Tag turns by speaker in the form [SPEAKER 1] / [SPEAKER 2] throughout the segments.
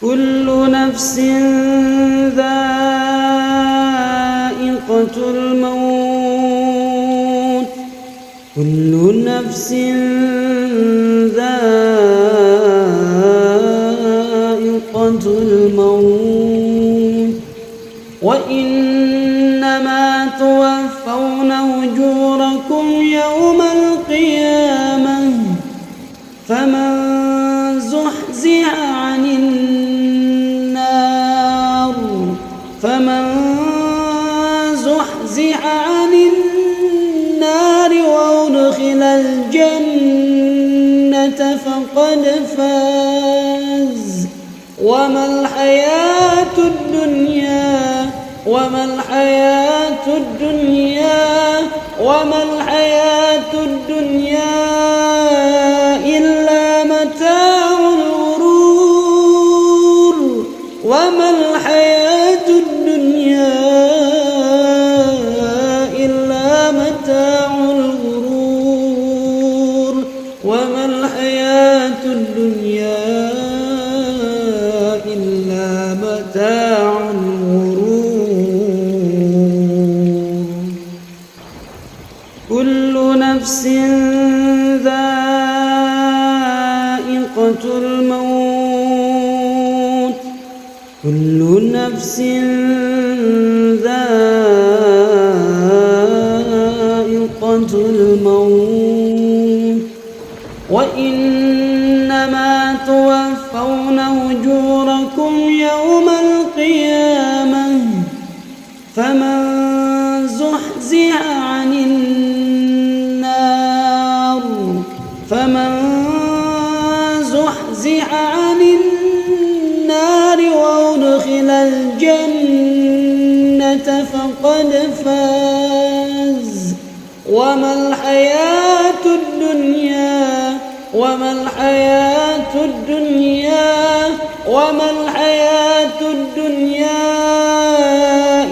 [SPEAKER 1] كل نفس ذائقة الموت كل نفس ذائقة الموت وإنما توفون أجوركم يوم القيامة فمن زحزح عن النار وأدخل الجنة فقد فاز وما الحياة الدنيا إلا متاع الغرور وما الحياة الدنيا إلا متاع الغرور وما الحياة الدنيا إلا متاع الغرور كل نفس ذائقة الموت كل نفس ذائقة الموت وإنما توفون أجوركم يوم القيامة فمن زحزح عن النار وأدخل الجنة فقد فاز وما الحياة الدنيا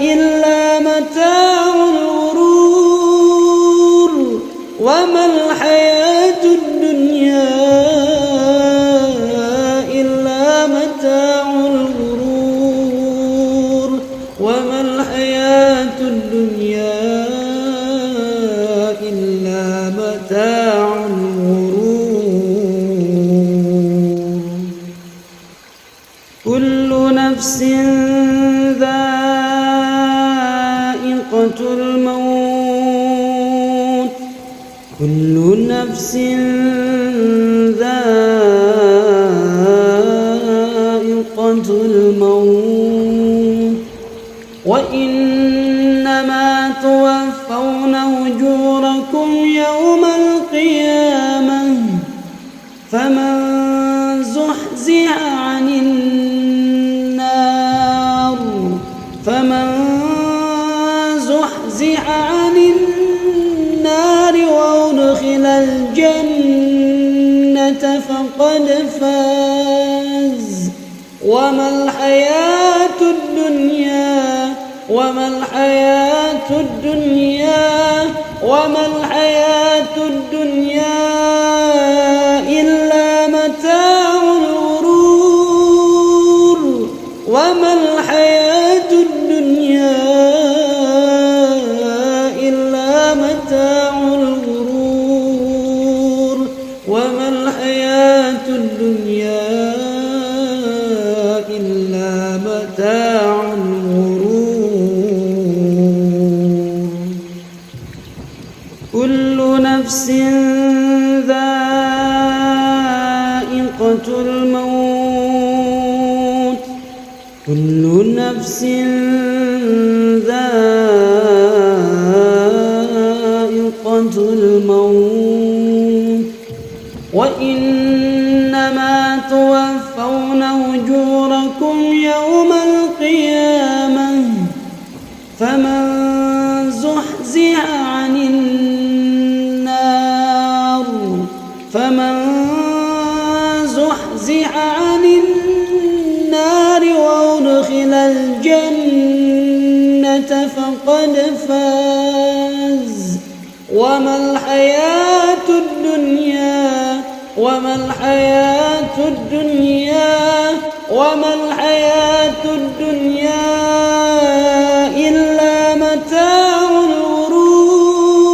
[SPEAKER 1] إلا متاع الغرور وما الحياة الدنيا إلا متاع الغرور وما الحياة الدنيا إلا متاع الغرور كل نفس ذائقة الموت كل نفس ذائقة الموت وإنما توفون أجوركم يوم القيامة فمن زحزح عن النار وأدخل الجنة فقد فاز وما الحياة الدنيا إلا متاع الغرور وما الحياة الدنيا إلا متاع الغرور وما الحياة الدنيا إلا متاع الغرور كل نفس ذائقة الموت كل نفس ذائقة الموت وإنما توفون أجوركم يوم القيامة فمن زحزح عن النار وأدخل الجنة فقد فاز وما الحياة الدنيا وما الحياة الدنيا إلا متاع الغرور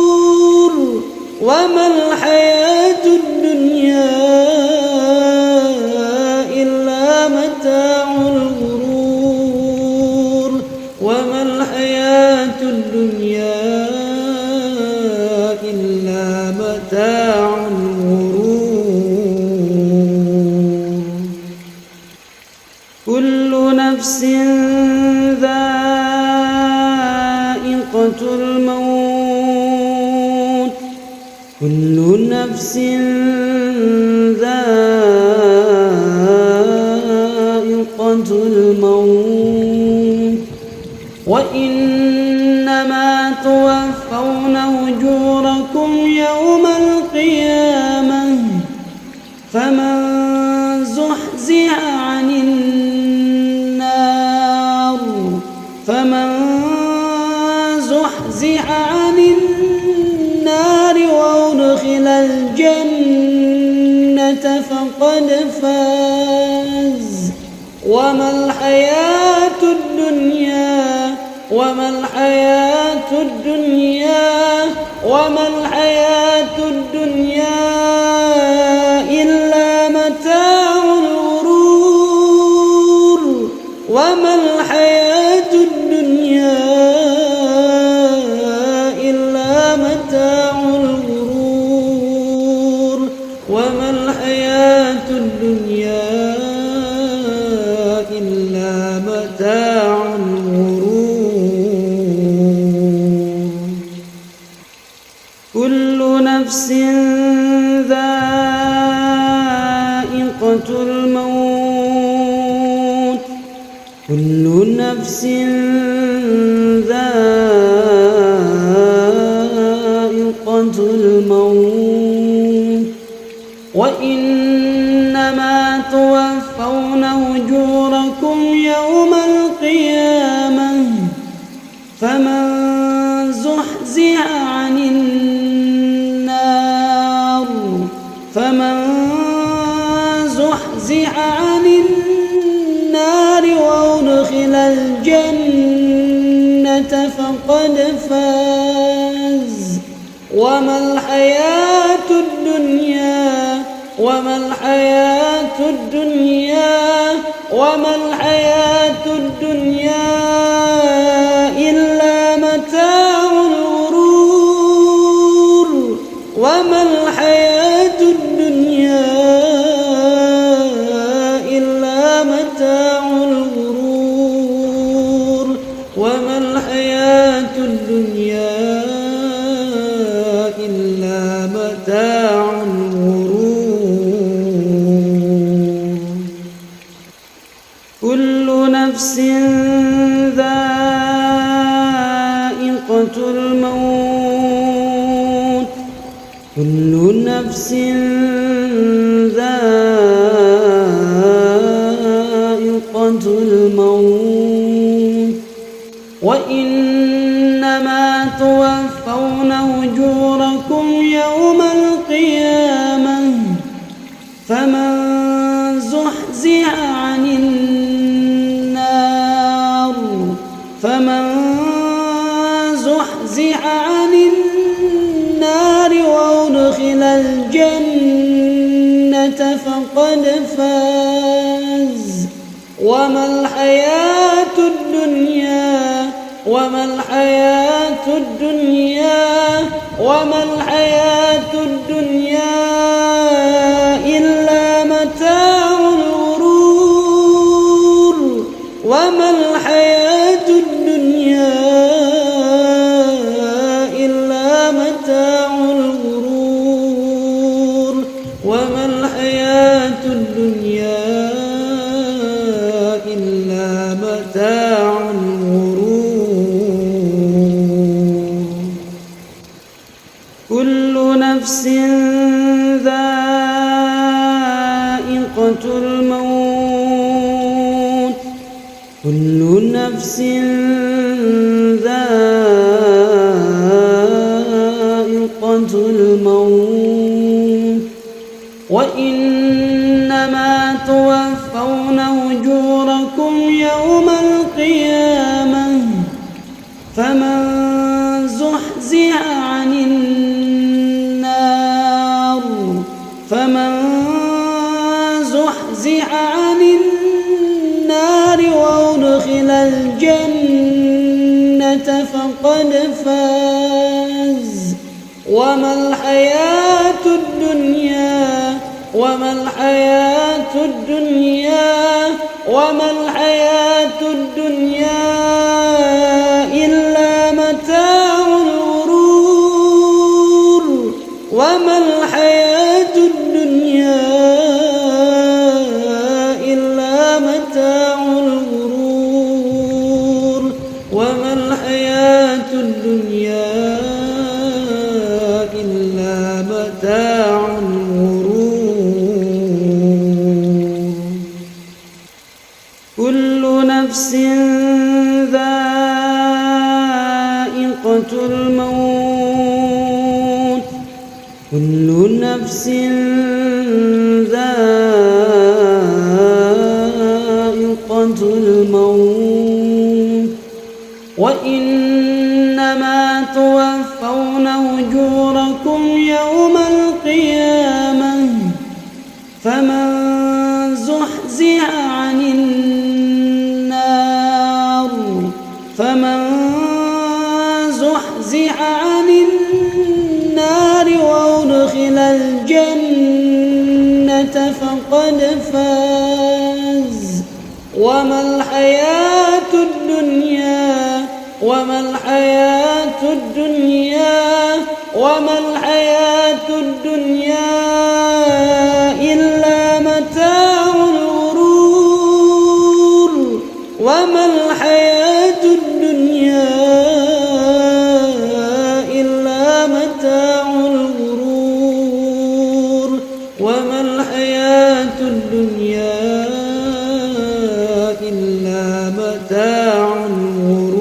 [SPEAKER 1] وما الحياة الدنيا إلا متاع الغرور وما الحياة الدنيا إلا متاع الغرور كل نفس ذائقة الموت كل نفس ذائقة الموت وإنما توفون أجوركم يوم القيامة فمن زحزح عن النار وأدخل الجنة فقد فاز وما الحياة الدنيا إلا متاع الغرور وما الحياة الدنيا إلا متاع الغرور وما الحياة الدنيا إلا متاع الغرور كل نفس ذائقة الموت كل نفس ذائقة الموت وإنما توفون أجوركم يوم القيامة فمن زحزح عن النار وأدخل الجنة فقد فاز وما الحياة الدنيا إلا متاع الغرور وما الحياة الدنيا إلا متاع الغرور وما الحياة الدنيا إلا متاع الغرور كل نفس ذائقة الموت كل نفس ذائقة الموت وإنما توفون أجوركم يوم القيامة فمن زحزح عن النار وأدخل الجنة فقد فاز وما الحياة الدنيا إلا متاع الغرور وما الحياة الدنيا إلا متاع الغرور وما الحياة الدنيا إلا متاع الغرور كل نفس ذائقة الموت كل نفس ذائقة الموت وإنما توفون أجوركم عن النار وأدخل الجنة فقد فاز. وما الحياة الدنيا إلا متاع الغرور. وما الحياة الدنيا إلا متاع الغرور. وما الحياة الدنيا إلا متاع الغرور. كل نفس ذائقة الموت. كل نفس ذائقة الموت وإنما توفون أجوركم يوم القيامة فمن زحزح عن النار وأدخل الجنة فقد فاز. وما الحياة الدنيا إلا متاع الغرور. وما الحياة الدنيا إلا متاع الغرور. وما الحياة الدنيا إلا متاع الغرور.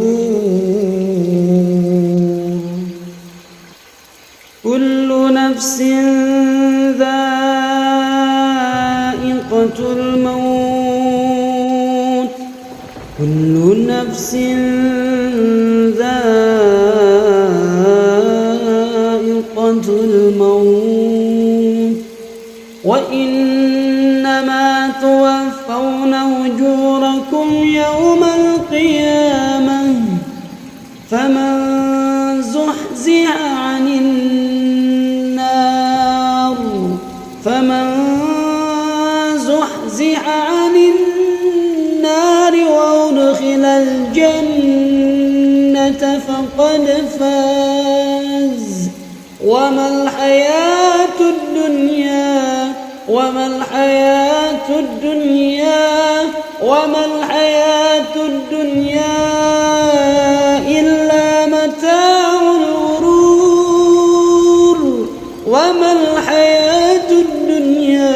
[SPEAKER 1] كل نفس ذائقة الموت. كل نفس ذائقة الموت وإنما توفون أجوركم يوم القيامة فمن زحزح عن النار وأدخل الجنة فقد فاز. وما الحياة الدنيا إلا متاع الغرور. وما الحياة الدنيا إلا متاع الغرور. وما الحياة الدنيا إلا متاع الغرور. وما الحياة الدنيا إلا متاع الغرور. وما الحياة الدنيا إلا متاع الغرور. وما الحياة الدنيا إلا متاع الغرور. وما الحياة الدنيا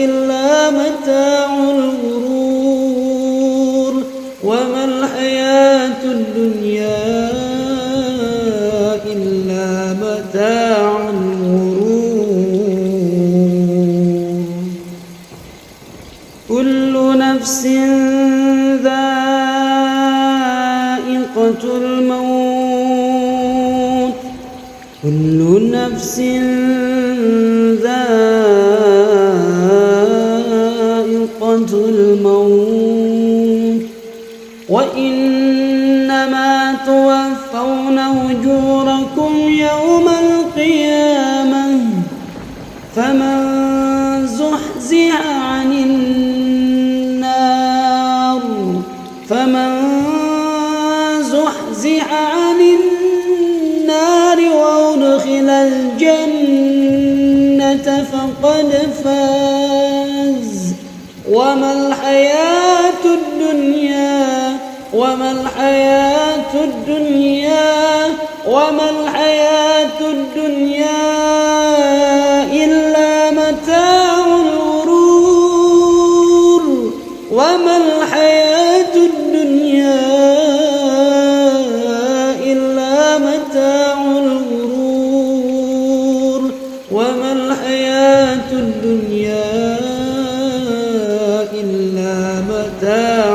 [SPEAKER 1] إلا متاع الغرور. وما الحياة الدنيا إلا متاع الغرور. كل نفس ذائقة الموت. كل نفس ذائقة الموت وإنما توفون أجوركم يوم القيامة فمن زحزح عن النار وأدخل الجنة فقد فاز. وما الحياة الدنيا إلا متاع الغرور. وما الحياة الدنيا إلا متاع الغرور. وما الحياة الدنيا إلا متاع